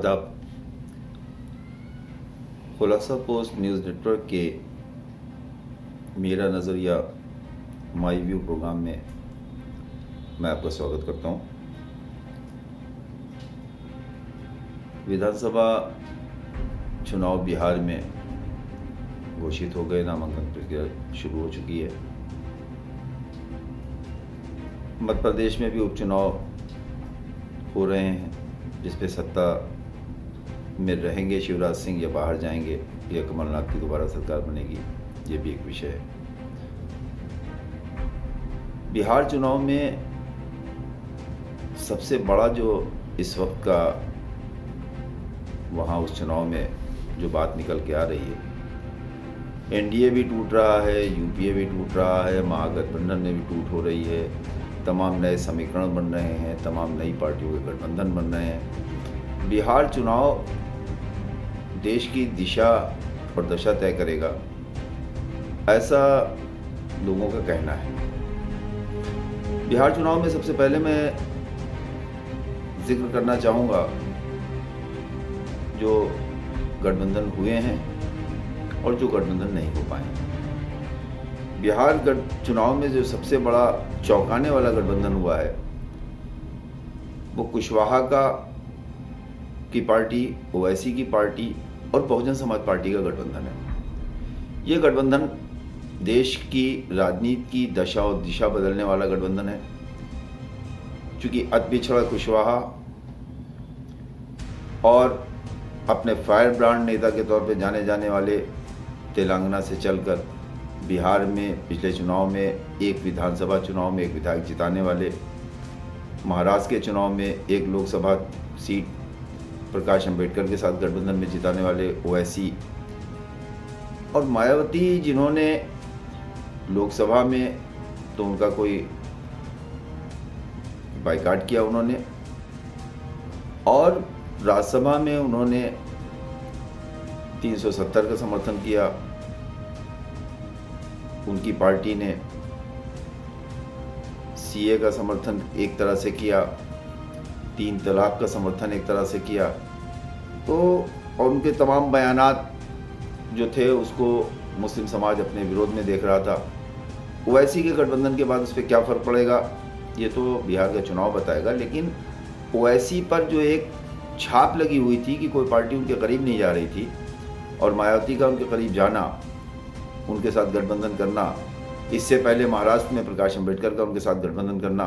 आदाब। खुलासा post news network के मेरा नज़रिया माई व्यू प्रोग्राम में मैं आपका स्वागत करता हूं। विधानसभा चुनाव बिहार में घोषित हो गए, नामांकन प्रक्रिया शुरू हो चुकी है। मध्य प्रदेश में भी उपचुनाव हो रहे हैं, जिस पे सत्ता में रहेंगे शिवराज सिंह या बाहर जाएंगे या कमलनाथ की दोबारा सरकार बनेगी, ये भी एक विषय है। बिहार चुनाव में सबसे बड़ा जो इस वक्त का वहाँ उस चुनाव में जो बात निकल के आ रही है, एनडीए भी टूट रहा है, यूपीए भी टूट रहा है, महागठबंधन में भी टूट हो रही है, तमाम नए समीकरण बन रहे हैं, तमाम नई पार्टियों के गठबंधन बन रहे हैं। बिहार चुनाव देश की दिशा और दशा तय करेगा, ऐसा लोगों का कहना है। बिहार चुनाव में सबसे पहले मैं जिक्र करना चाहूँगा जो गठबंधन हुए हैं और जो गठबंधन नहीं हो पाए। बिहार चुनाव में जो सबसे बड़ा चौंकाने वाला गठबंधन हुआ है वो कुशवाहा की पार्टी, ओवैसी की पार्टी और बहुजन समाज पार्टी का गठबंधन है। ये गठबंधन देश की राजनीति की दशा और दिशा बदलने वाला गठबंधन है। चूँकि अति पिछड़ा कुशवाहा और अपने फायर ब्रांड नेता के तौर पे जाने जाने वाले तेलंगाना से चलकर बिहार में पिछले चुनाव में एक विधानसभा चुनाव में एक विधायक जिताने वाले, महाराष्ट्र के चुनाव में एक लोकसभा सीट प्रकाश अंबेडकर के साथ गठबंधन में जिताने वाले ओवैसी, और मायावती जिन्होंने लोकसभा में तो उनका कोई बाइकाट किया उन्होंने, और राज्यसभा में उन्होंने 370 का समर्थन किया। उनकी पार्टी ने सीए का समर्थन एक तरह से किया, 3 तलाक का समर्थन एक तरह से किया। तो और उनके तमाम बयानात जो थे उसको मुस्लिम समाज अपने विरोध में देख रहा था। ओवैसी के गठबंधन के बाद उस पर क्या फ़र्क पड़ेगा ये तो बिहार का चुनाव बताएगा, लेकिन ओवैसी पर जो एक छाप लगी हुई थी कि कोई पार्टी उनके करीब नहीं जा रही थी, और मायावती का उनके करीब जाना, उनके साथ गठबंधन करना, इससे पहले महाराष्ट्र में प्रकाश अंबेडकर का उनके साथ गठबंधन करना।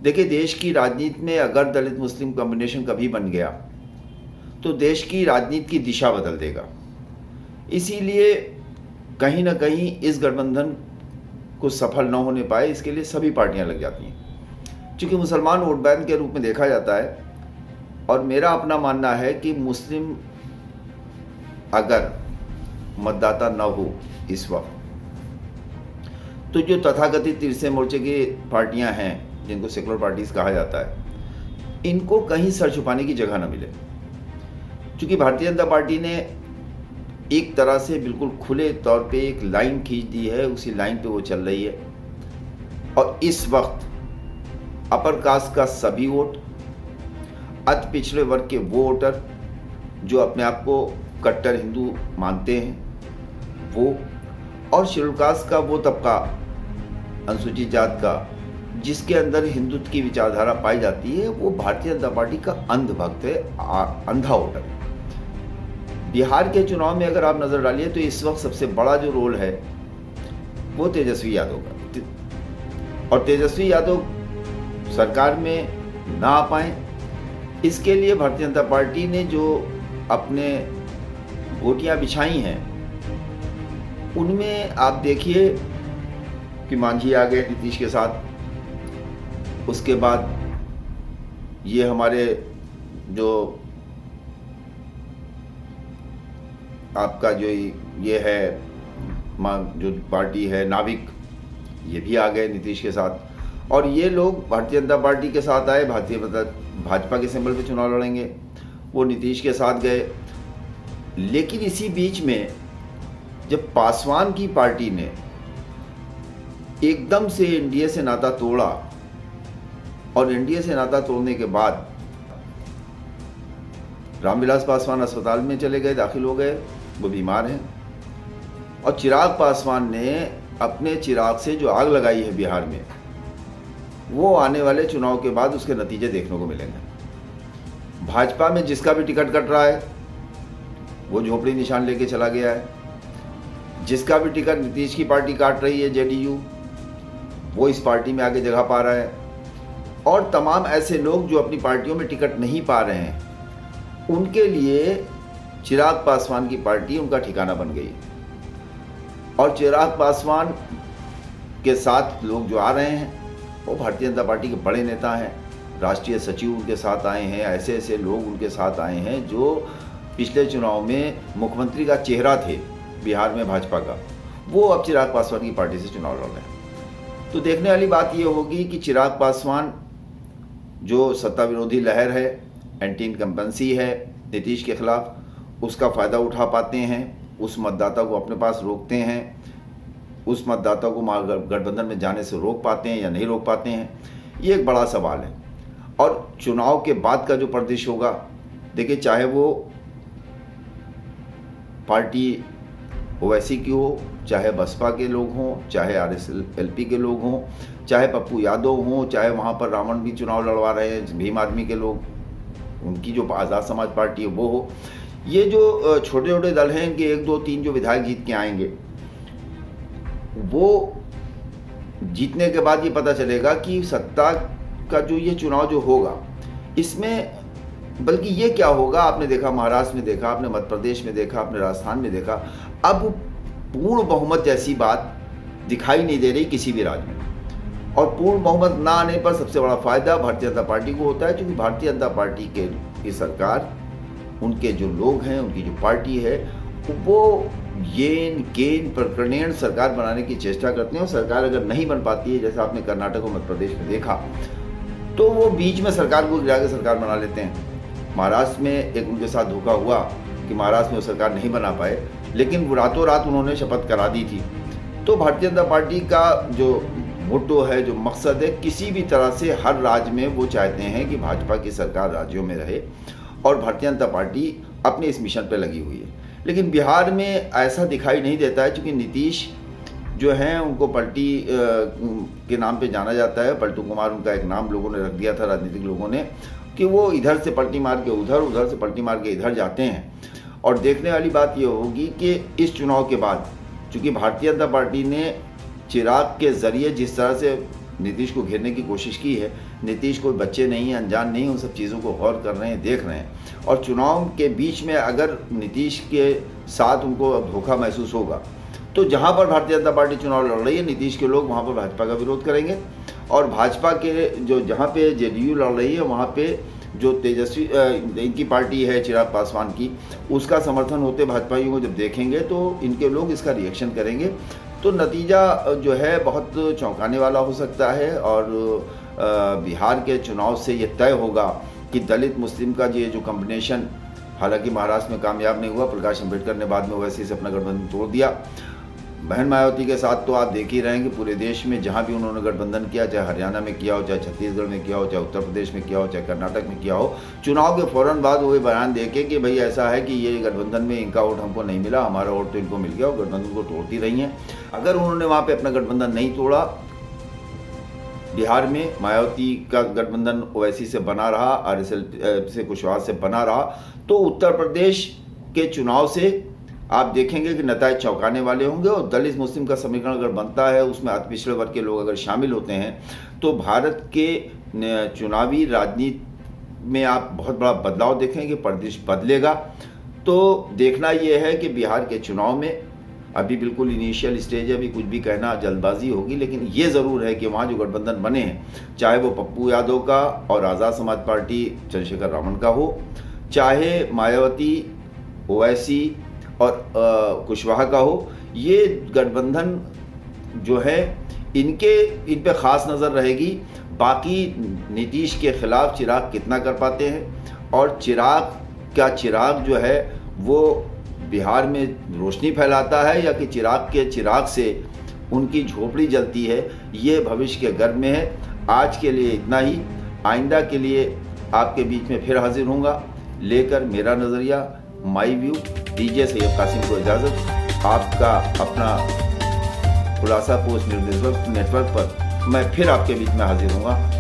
देखिए, देश की राजनीति में अगर दलित मुस्लिम कॉम्बिनेशन कभी बन गया तो देश की राजनीति की दिशा बदल देगा। इसीलिए कहीं ना कहीं इस गठबंधन को सफल न होने पाए, इसके लिए सभी पार्टियां लग जाती हैं। चूँकि मुसलमान वोट बैंक के रूप में देखा जाता है, और मेरा अपना मानना है कि मुस्लिम अगर मतदाता न हो इस वक्त, तो जो तथाकथित तीसरे मोर्चे की पार्टियां हैं, जिनको सेकुलर पार्टीज कहा जाता है, इनको कहीं सर छुपाने की जगह न मिले। क्योंकि भारतीय जनता पार्टी ने एक तरह से बिल्कुल खुले तौर पे एक लाइन खींच दी है, उसी लाइन पे वो चल रही है। और इस वक्त अपर कास्ट का सभी वोट, अति पिछड़े वर्ग के वो वोटर जो अपने आप को कट्टर हिंदू मानते हैं वो, और शेड्यूल कास्ट का वो तबका, अनुसूचित जात का, जिसके अंदर हिंदुत्व की विचारधारा पाई जाती है, वो भारतीय जनता पार्टी का अंधभक्त है, अंधा वोटर है। बिहार के चुनाव में अगर आप नज़र डालिए तो इस वक्त सबसे बड़ा जो रोल है वो तेजस्वी यादव का, और तेजस्वी यादव सरकार में ना आ पाए, इसके लिए भारतीय जनता पार्टी ने जो अपने गोटियां बिछाई हैं, उनमें आप देखिए कि मांझी आ गए नीतीश के साथ। उसके बाद ये हमारे जो आपका जो ये है जो पार्टी है नाविक, ये भी आ गए नीतीश के साथ, और ये लोग भारतीय जनता पार्टी के साथ आए, भाजपा के सिंबल पे चुनाव लड़ेंगे, वो नीतीश के साथ गए। लेकिन इसी बीच में जब पासवान की पार्टी ने एकदम से एनडीए से नाता तोड़ा, और एनडीए से नाता तोड़ने के बाद रामविलास पासवान अस्पताल में चले गए, दाखिल हो गए, वो बीमार हैं। और चिराग पासवान ने अपने चिराग से जो आग लगाई है बिहार में, वो आने वाले चुनाव के बाद उसके नतीजे देखने को मिलेंगे। भाजपा में जिसका भी टिकट कट रहा है वो झोपड़ी निशान लेके चला गया है। जिसका भी टिकट नीतीश की पार्टी काट रही है, जेडीयू, वो इस पार्टी में आगे जगह पा रहा है। और तमाम ऐसे लोग जो अपनी पार्टियों में टिकट नहीं पा रहे हैं, उनके लिए चिराग पासवान की पार्टी उनका ठिकाना बन गई। और चिराग पासवान के साथ लोग जो आ रहे हैं वो भारतीय जनता पार्टी के बड़े नेता हैं, राष्ट्रीय सचिव उनके साथ आए हैं, ऐसे ऐसे लोग उनके साथ आए हैं जो पिछले चुनाव में मुख्यमंत्री का चेहरा थे बिहार में भाजपा का, वो अब चिराग पासवान की पार्टी से चुनाव लड़ रहे हैं। तो देखने वाली बात ये होगी कि चिराग पासवान जो सत्ता विरोधी लहर है, एंटी इनकम्बेंसी है नीतीश के खिलाफ, उसका फ़ायदा उठा पाते हैं, उस मतदाता को अपने पास रोकते हैं, उस मतदाता को गठबंधन में जाने से रोक पाते हैं या नहीं रोक पाते हैं, ये एक बड़ा सवाल है। और चुनाव के बाद का जो परिदृश्य होगा, देखिए, चाहे वो पार्टी ओवैसी की हो, चाहे बसपा के लोग हों, चाहे आरएसएलपी के लोग हों, चाहे पप्पू यादव हों, चाहे वहाँ पर रावण भी चुनाव लड़वा रहे हैं भीम आदमी के लोग, उनकी जो आज़ाद समाज पार्टी है वो हो, ये जो छोटे छोटे दल हैं, इनके 1 2 3 जो विधायक जीत के आएंगे, वो जीतने के बाद ये पता चलेगा कि सत्ता का जो ये चुनाव जो होगा, इसमें बल्कि ये क्या होगा, आपने देखा महाराष्ट्र में देखा, आपने मध्य प्रदेश में देखा, आपने राजस्थान में देखा, अब पूर्ण बहुमत जैसी बात दिखाई नहीं दे रही किसी भी राज्य में। और पूर्ण बहुमत ना आने पर सबसे बड़ा फायदा भारतीय जनता पार्टी को होता है, क्योंकि भारतीय जनता पार्टी की सरकार, उनके जो लोग हैं, उनकी जो पार्टी है, वो येन केन प्रकरण सरकार बनाने की चेष्टा करते हैं। और सरकार अगर नहीं बन पाती है, जैसा आपने कर्नाटक और मध्य प्रदेश में देखा, तो वो बीच में सरकार को गिरा के सरकार बना लेते हैं। महाराष्ट्र में एक उनके साथ धोखा हुआ कि महाराष्ट्र में वो सरकार नहीं बना पाए, लेकिन वो रातों रात उन्होंने शपथ करा दी थी। तो भारतीय जनता पार्टी का जो मोटो है, जो मकसद है, किसी भी तरह से हर राज्य में वो चाहते हैं कि भाजपा की सरकार राज्यों में रहे, और भारतीय जनता पार्टी अपने इस मिशन पर लगी हुई है। लेकिन बिहार में ऐसा दिखाई नहीं देता है, क्योंकि नीतीश जो हैं उनको पलटी के नाम पे जाना जाता है। पलटू कुमार उनका एक नाम लोगों ने रख दिया था, राजनीतिक लोगों ने, कि वो इधर से पलटी मार के उधर, उधर से पलटी मार के इधर जाते हैं। और देखने वाली बात ये होगी कि इस चुनाव के बाद, चूँकि भारतीय जनता पार्टी ने चिराग के ज़रिए जिस तरह से नीतीश को घेरने की कोशिश की है, नीतीश कोई बच्चे नहीं हैं, अनजान नहीं, उन सब चीज़ों को गौर कर रहे हैं, देख रहे हैं। और चुनाव के बीच में अगर नीतीश के साथ उनको धोखा महसूस होगा, तो जहाँ पर भारतीय जनता पार्टी चुनाव लड़ रही है, नीतीश के लोग वहाँ पर भाजपा का विरोध करेंगे। और भाजपा के जो जहाँ पे जेडीयू लड़ रही है, वहाँ पे जो तेजस्वी इनकी पार्टी है चिराग पासवान की, उसका समर्थन होते भाजपाइयों को जब देखेंगे, तो इनके लोग इसका रिएक्शन करेंगे। तो नतीजा जो है बहुत चौंकाने वाला हो सकता है। और बिहार के चुनाव से ये तय होगा कि दलित मुस्लिम का ये जो कॉम्बिनेशन, हालांकि महाराष्ट्र में कामयाब नहीं हुआ, प्रकाश अम्बेडकर ने बाद में ओवैसी से अपना गठबंधन तोड़ दिया। बहन मायावती के साथ तो आप देख ही रहे हैं कि पूरे देश में जहाँ भी उन्होंने गठबंधन किया, चाहे हरियाणा में किया हो, चाहे छत्तीसगढ़ में किया हो, चाहे उत्तर प्रदेश में किया हो, चाहे कर्नाटक में किया हो, चुनाव के फ़ौरन बाद वो बयान देके कि भाई ऐसा है कि ये गठबंधन में इनका वोट हमको नहीं मिला, हमारा वोट तो इनको मिल गया, और गठबंधन को तोड़ती रही हैं। अगर उन्होंने वहाँ पर अपना गठबंधन नहीं तोड़ा, बिहार में मायावती का गठबंधन ओवैसी से बना रहा, आरएसएल से कुशवाहा से बना रहा, तो उत्तर प्रदेश के चुनाव से आप देखेंगे कि नतीजे चौंकाने वाले होंगे। और दलित मुस्लिम का समीकरण अगर बनता है, उसमें अति पिछड़े वर्ग के लोग अगर शामिल होते हैं, तो भारत के चुनावी राजनीति में आप बहुत बड़ा बदलाव देखेंगे, परिदृश्य बदलेगा। तो देखना यह है कि बिहार के चुनाव में अभी बिल्कुल इनिशियल स्टेज है, अभी कुछ भी कहना जल्दबाजी होगी, लेकिन ये ज़रूर है कि वहाँ जो गठबंधन बने हैं, चाहे वो पप्पू यादव का और आज़ाद समाज पार्टी चंद्रशेखर रावण का हो, चाहे मायावती, ओवैसी और कुशवाहा का हो, ये गठबंधन जो है इन पे ख़ास नज़र रहेगी। बाकी नीतीश के ख़िलाफ़ चिराग कितना कर पाते हैं, और चिराग जो है वो बिहार में रोशनी फैलाता है, या कि चिराग से उनकी झोपड़ी जलती है, ये भविष्य के गर्भ में है। आज के लिए इतना ही। आइंदा के लिए आपके बीच में फिर हाजिर होऊंगा। लेकर मेरा नज़रिया, माई व्यू। दीजिए सैयद कासिम को इजाज़त। आपका अपना खुलासा पोस्ट न्यूज़ नेटवर्क पर मैं फिर आपके बीच में हाजिर हूँगा।